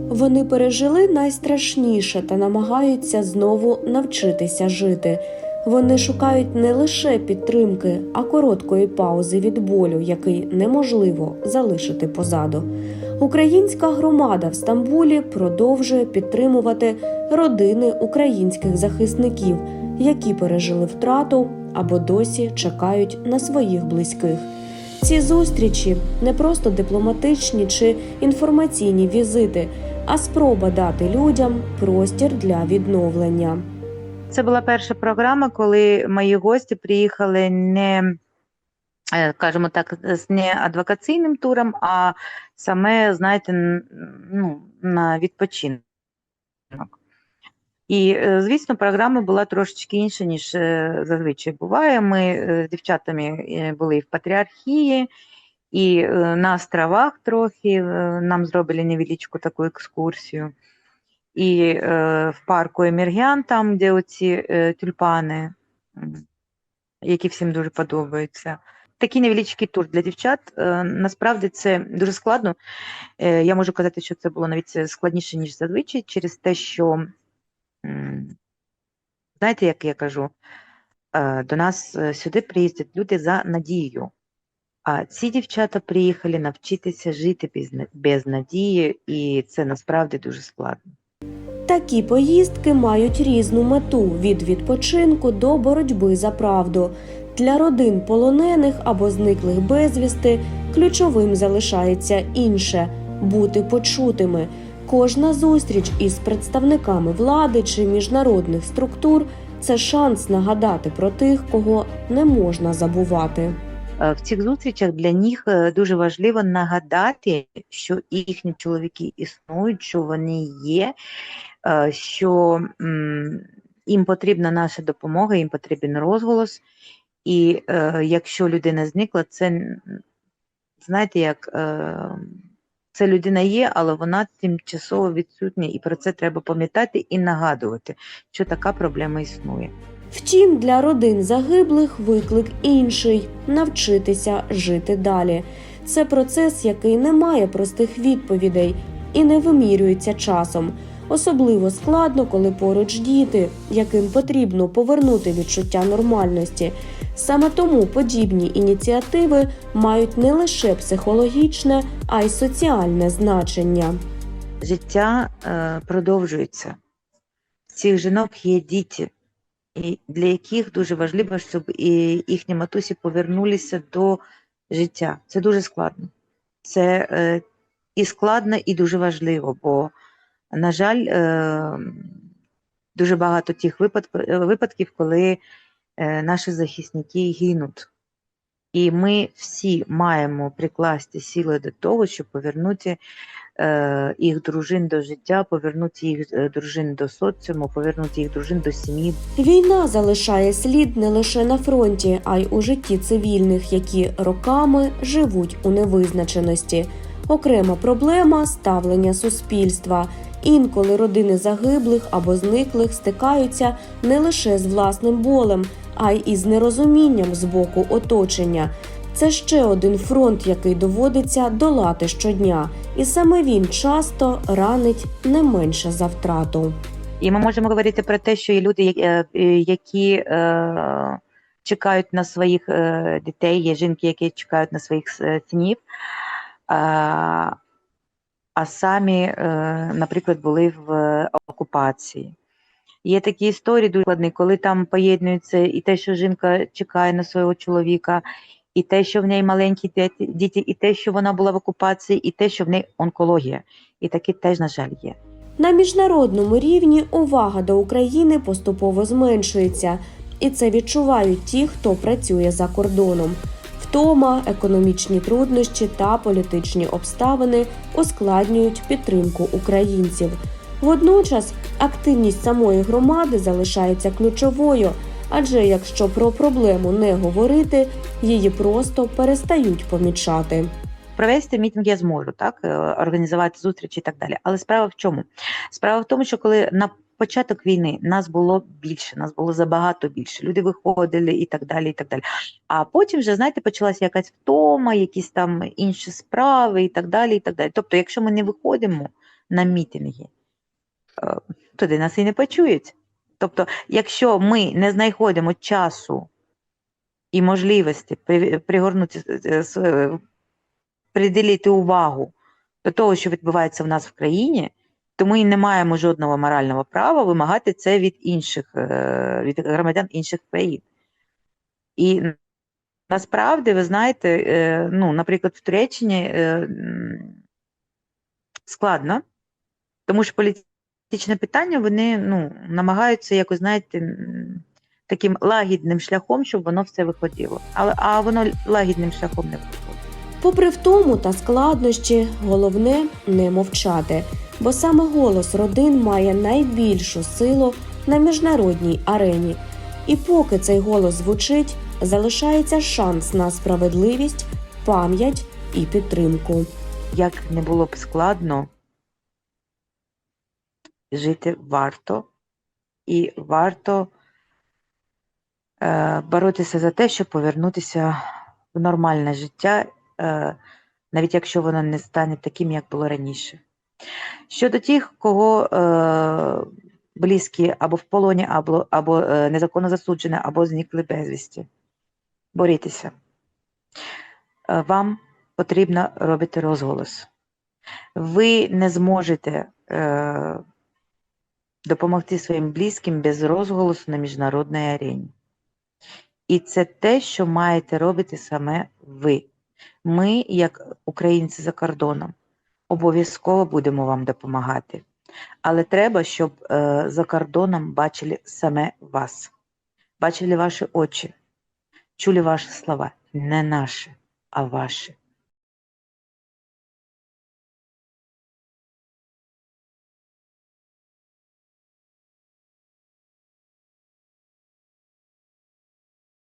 Вони пережили найстрашніше та намагаються знову навчитися жити. Вони шукають не лише підтримки, а короткої паузи від болю, який неможливо залишити позаду. Українська громада в Стамбулі продовжує підтримувати родини українських захисників, які пережили втрату або досі чекають на своїх близьких. Ці зустрічі – не просто дипломатичні чи інформаційні візити, а спроба дати людям простір для відновлення. Це була перша програма, коли мої гості приїхали не, скажімо так, з не адвокаційним туром, а саме, знаєте, на відпочинок. І, звісно, програма була трошечки інша, ніж зазвичай буває. Ми з дівчатами були в Патріархії, і на островах трохи нам зробили невеличку таку екскурсію. І в парку Еміргян, там, де оці тюльпани, які всім дуже подобаються. Такий невеличкий тур для дівчат. Насправді це дуже складно. Я можу казати, що це було навіть складніше, ніж зазвичай, через те, що, знаєте, як я кажу, до нас сюди приїздять люди за надією. А ці дівчата приїхали навчитися жити без надії, і це насправді дуже складно. Такі поїздки мають різну мету – від відпочинку до боротьби за правду. Для родин полонених або зниклих безвісти ключовим залишається інше – бути почутими. Кожна зустріч із представниками влади чи міжнародних структур – це шанс нагадати про тих, кого не можна забувати. В цих зустрічах для них дуже важливо нагадати, що їхні чоловіки існують, що вони є, що їм потрібна наша допомога, їм потрібен розголос. І якщо людина зникла, це, знаєте, як це людина є, але вона тимчасово відсутня, і про це треба пам'ятати і нагадувати, що така проблема існує. Втім, для родин загиблих виклик інший – навчитися жити далі. Це процес, який не має простих відповідей і не вимірюється часом. Особливо складно, коли поруч діти, яким потрібно повернути відчуття нормальності. Саме тому подібні ініціативи мають не лише психологічне, а й соціальне значення. Життя продовжується. В цих жінок є діти, і для яких дуже важливо, щоб і їхні матусі повернулися до життя. Це дуже складно. Це і складно, і дуже важливо, бо, на жаль, дуже багато тих випадків, коли наші захисники гинуть. І ми всі маємо прикласти сили до того, щоб повернути їх дружин до життя, повернути їх дружин до соціуму, повернути їх дружин до сім'ї. Війна залишає слід не лише на фронті, а й у житті цивільних, які роками живуть у невизначеності. Окрема проблема – ставлення суспільства. Інколи родини загиблих або зниклих стикаються не лише з власним болем, а й із нерозумінням з боку оточення. Це ще один фронт, який доводиться долати щодня. І саме він часто ранить не менше за втрату. І ми можемо говорити про те, що є люди, які чекають на своїх дітей, є жінки, які чекають на своїх синів, а самі, наприклад, були в окупації. Є такі історії дуже складні, коли там поєднується і те, що жінка чекає на свого чоловіка, і те, що в неї маленькі діти, і те, що вона була в окупації, і те, що в неї онкологія. І такі теж, на жаль, є. На міжнародному рівні увага до України поступово зменшується. І це відчувають ті, хто працює за кордоном. Втома, економічні труднощі та політичні обставини ускладнюють підтримку українців. Водночас активність самої громади залишається ключовою, адже якщо про проблему не говорити, її просто перестають помічати. Провести мітинг я зможу, так, організувати зустрічі і так далі. Але справа в чому? Справа в тому, що коли на початок війни нас було більше, нас було забагато більше, люди виходили і так далі, і так далі. А потім вже, знаєте, почалася якась втома, якісь там інші справи і так далі, і так далі. Тобто, якщо ми не виходимо на мітинги, туди нас і не почують. Тобто, якщо ми не знаходимо часу і можливості приділити увагу до того, що відбувається в нас в країні, то ми не маємо жодного морального права вимагати це від інших, від громадян інших країн. І насправді, ви знаєте, ну, наприклад, в Туреччині складно, тому що політичне питання вони, ну, намагаються якось, знаєте, таким лагідним шляхом, щоб воно все виходило. А воно лагідним шляхом не виходить. Попри втому та складнощі, головне не мовчати, бо саме голос родин має найбільшу силу на міжнародній арені. І поки цей голос звучить, залишається шанс на справедливість, пам'ять і підтримку. Як не було б складно, жити варто. І варто боротися за те, щоб повернутися в нормальне життя, навіть якщо воно не стане таким, як було раніше. Щодо тих, кого близькі або в полоні, або незаконно засуджені, або зникли безвісті, борітеся. Вам потрібно робити розголос. Ви не зможете допомогти своїм близьким без розголосу на міжнародній арені. І це те, що маєте робити саме ви. Ми, як українці за кордоном, обов'язково будемо вам допомагати. Але треба, щоб за кордоном бачили саме вас. Бачили ваші очі, чули ваші слова. Не наші, а ваші.